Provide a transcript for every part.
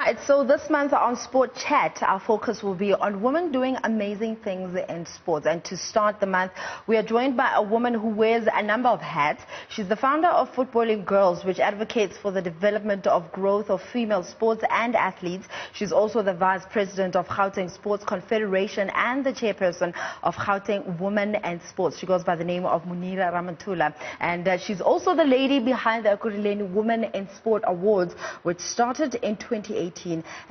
Right, so this month on Sport Chat, our focus will be on women doing amazing things in sports. And to start the month, we are joined by a woman who wears a number of hats. She's the founder of Futballing Girls, which advocates for the development of growth of female sports and athletes. She's also the Vice President of Gauteng Sports Confederation and the Chairperson of Gauteng Women and Sports. She goes by the name of Moonira Ramathula. And she's also the lady behind the Ekhurleni Women in Sport Awards, which started in 2018.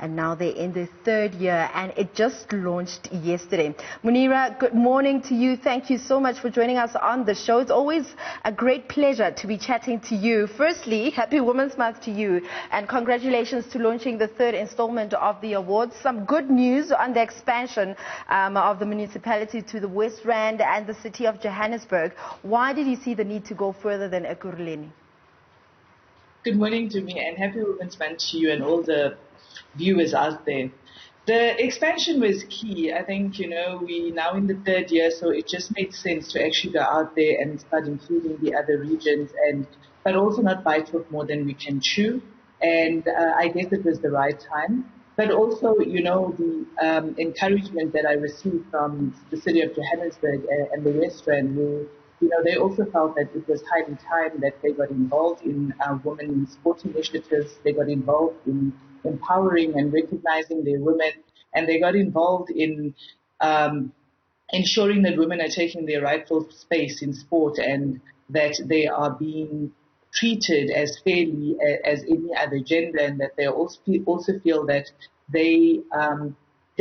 And now they're in their third year, and it just launched yesterday. Moonira, good morning to you. Thank you so much for joining us on the show. It's always a great pleasure to be chatting to you. Firstly, happy Women's Month to you, and congratulations to launching the third installment of the awards. Some good news on the expansion of the municipality to the West Rand and the City of Johannesburg. Why did you see the need to go further than Ekhurleni? Good morning to me, and happy Women's Month to you and all the viewers out there. The expansion was key. I think, we're now in the third year, so it just made sense to actually go out there and start including the other regions, but also not bite off more than we can chew. And I guess it was the right time. But also, the encouragement that I received from the City of Johannesburg and the West Rand, they also felt that it was highly time that they got involved in women in sport initiatives. They got involved in empowering and recognizing their women, and they got involved in ensuring that women are taking their rightful space in sport and that they are being treated as fairly as any other gender, and that they also feel that they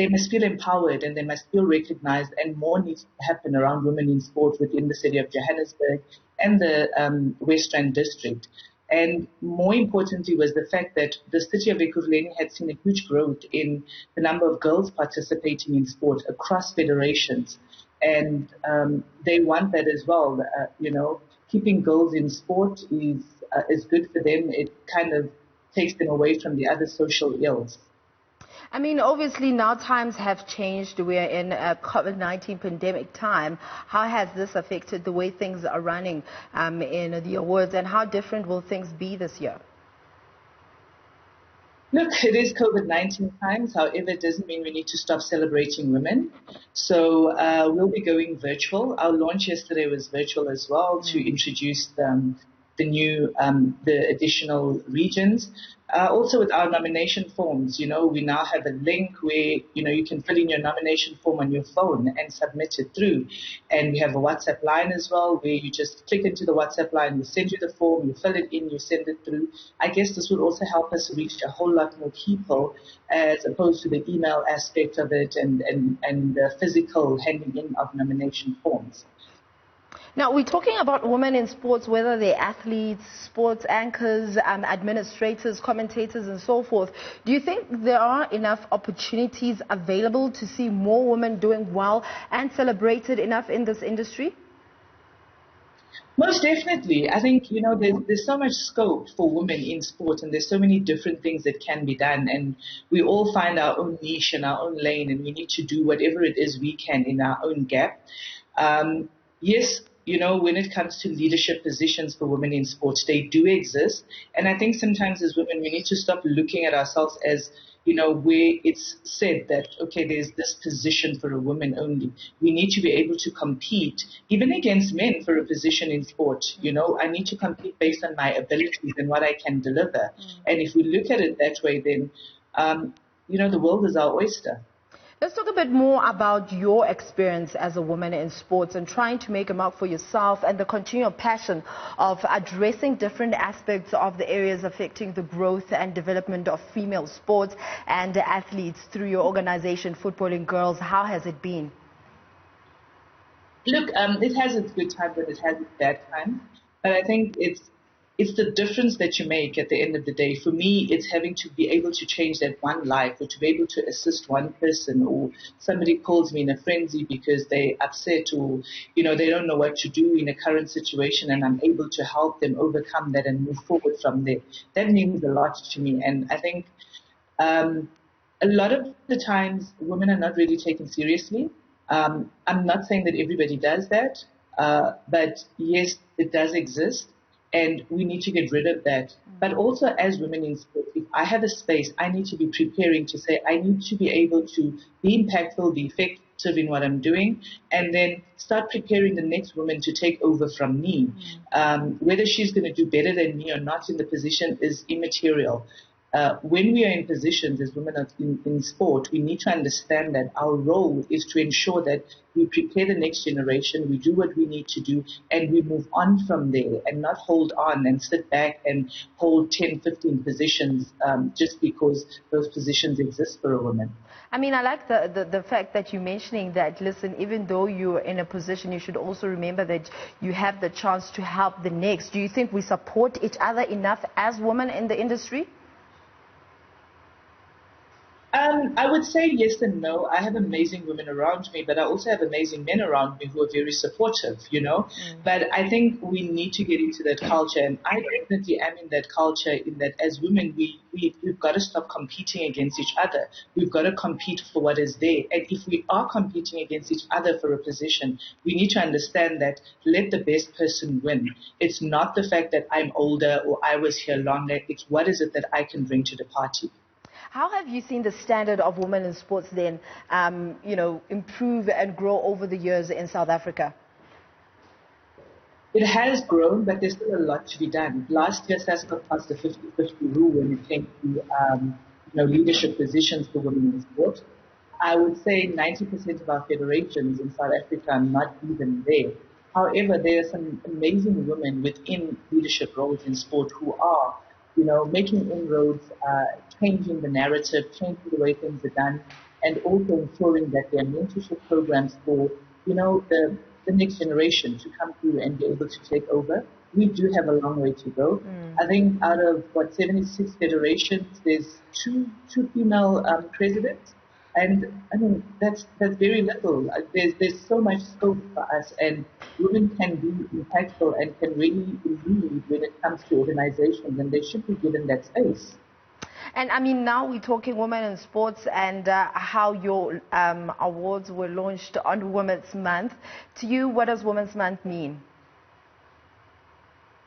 must feel empowered and they must feel recognized, and more needs to happen around women in sport within the City of Johannesburg and the West Rand district. And more importantly was the fact that the City of Ekurhuleni had seen a huge growth in the number of girls participating in sport across federations. And they want that as well. Keeping girls in sport is good for them. It kind of takes them away from the other social ills. I mean, obviously now times have changed. We're in a COVID-19 pandemic time. How has this affected the way things are running in the awards, and how different will things be this year? Look, it is COVID-19 times. However, it doesn't mean we need to stop celebrating women. So we'll be going virtual. Our launch yesterday was virtual as well to introduce the additional regions. Also with our nomination forms, we now have a link where, you can fill in your nomination form on your phone and submit it through. And we have a WhatsApp line as well where you just click into the WhatsApp line, we send you the form, you fill it in, you send it through. I guess this will also help us reach a whole lot more people as opposed to the email aspect of it and the physical handing in of nomination forms. Now, we're talking about women in sports, whether they're athletes, sports anchors, administrators, commentators, and so forth. Do you think there are enough opportunities available to see more women doing well and celebrated enough in this industry? Most definitely. I think, there's so much scope for women in sport, and there's so many different things that can be done. And we all find our own niche and our own lane, and we need to do whatever it is we can in our own gap. Yes, when it comes to leadership positions for women in sports, they do exist. And I think sometimes as women, we need to stop looking at ourselves as, where it's said that, okay, there's this position for a woman only. We need to be able to compete, even against men, for a position in sport. I need to compete based on my abilities and what I can deliver. And if we look at it that way, then, the world is our oyster. Let's talk a bit more about your experience as a woman in sports and trying to make a mark for yourself and the continual passion of addressing different aspects of the areas affecting the growth and development of female sports and athletes through your organization, Futballing Girls. How has it been? Look, it has its good times and it has its bad times, but I think it's the difference that you make at the end of the day. For me, it's having to be able to change that one life, or to be able to assist one person, or somebody calls me in a frenzy because they're upset, or, they don't know what to do in a current situation, and I'm able to help them overcome that and move forward from there. That means a lot to me. And I think a lot of the times women are not really taken seriously. I'm not saying that everybody does that, but yes, it does exist. And we need to get rid of that. But also as women in sport, if I have a space, I need to be preparing to say, I need to be able to be impactful, be effective in what I'm doing, and then start preparing the next woman to take over from me. Whether she's going to do better than me or not in the position is immaterial. When we are in positions as women in sport, we need to understand that our role is to ensure that we prepare the next generation, we do what we need to do, and we move on from there and not hold on and sit back and hold 10, 15 positions just because those positions exist for a woman. I mean, I like the fact that you're mentioning that, listen, even though you're in a position, you should also remember that you have the chance to help the next. Do you think we support each other enough as women in the industry? I would say yes and no. I have amazing women around me, but I also have amazing men around me who are very supportive, you know. But I think we need to get into that culture, and I definitely am in that culture in that as women, we've got to stop competing against each other. We've got to compete for what is there. And if we are competing against each other for a position, we need to understand that let the best person win. It's not the fact that I'm older or I was here longer. It's what is it that I can bring to the party. How have you seen the standard of women in sports then, improve and grow over the years in South Africa? It has grown, but there's still a lot to be done. Last year, SAFA passed the 50-50 rule when it came to leadership positions for women in sport. I would say 90% of our federations in South Africa are not even there. However, there are some amazing women within leadership roles in sport who are making inroads, changing the narrative, changing the way things are done, and also ensuring that there are mentorship programs for, the next generation to come through and be able to take over. We do have a long way to go. I think out of 76 federations, there's two female presidents. And I mean, that's very little. There's so much scope for us, and women can be impactful and can really lead when it comes to organizations, and they should be given that space. And I mean, now we're talking women in sports and how your awards were launched on Women's Month. To you, what does Women's Month mean?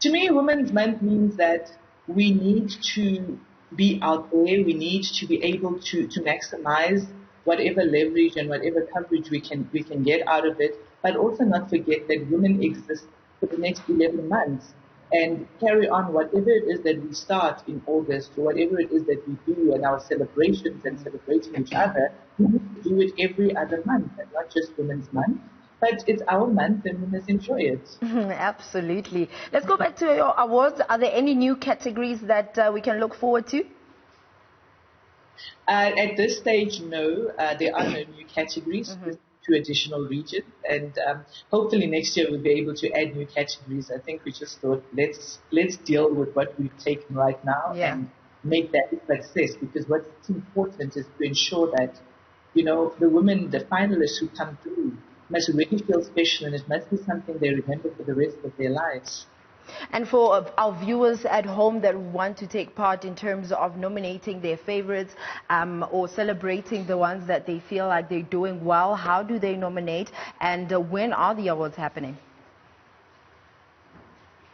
To me, Women's Month means that we need to be out there. We need to be able to maximize whatever leverage and whatever coverage we can get out of it, but also not forget that women exist for the next 11 months and carry on whatever it is that we start in August or whatever it is that we do in our celebrations and celebrating each other. We need to do it every other month and not just Women's Month. But it's our month and we must enjoy it. Absolutely. Let's go back to your awards. Are there any new categories that we can look forward to? At this stage, no. There are no new categories. Two additional regions. And hopefully next year we'll be able to add new categories. I think we just thought, let's deal with what we've taken right now and make that a success. Because what's important is to ensure that, the women, the finalists who come through, must really feel special, and it must be something they remember for the rest of their lives. And for our viewers at home that want to take part in terms of nominating their favorites or celebrating the ones that they feel like they're doing well, how do they nominate, and when are the awards happening?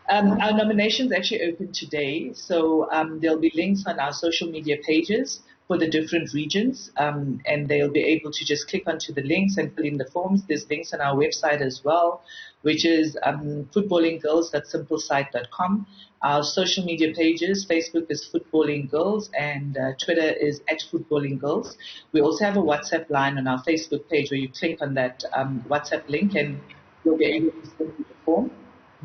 Our nominations actually open today, so there'll be links on our social media pages for the different regions, and they'll be able to just click onto the links and fill in the forms. There's links on our website as well, which is futballinggirls.simplesite.com. Our social media pages, Facebook is Futballing Girls and Twitter is @FutballingGirls. We also have a WhatsApp line on our Facebook page where you click on that WhatsApp link and you'll be able to send you the form.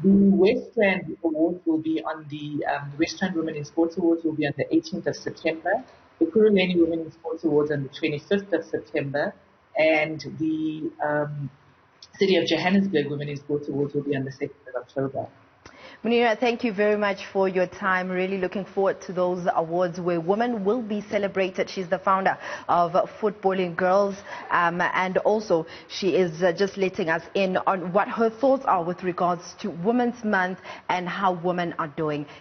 The West Rand Awards will be on the West Rand Women in Sports Awards will be on the 18th of September. The Ekhurleni Women in Sports Awards on the 25th of September, and the City of Johannesburg Women in Sports Awards will be on the 2nd of October. Moonira, thank you very much for your time. Really looking forward to those awards where women will be celebrated. She's the founder of Futballing Girls, and also she is just letting us in on what her thoughts are with regards to Women's Month and how women are doing.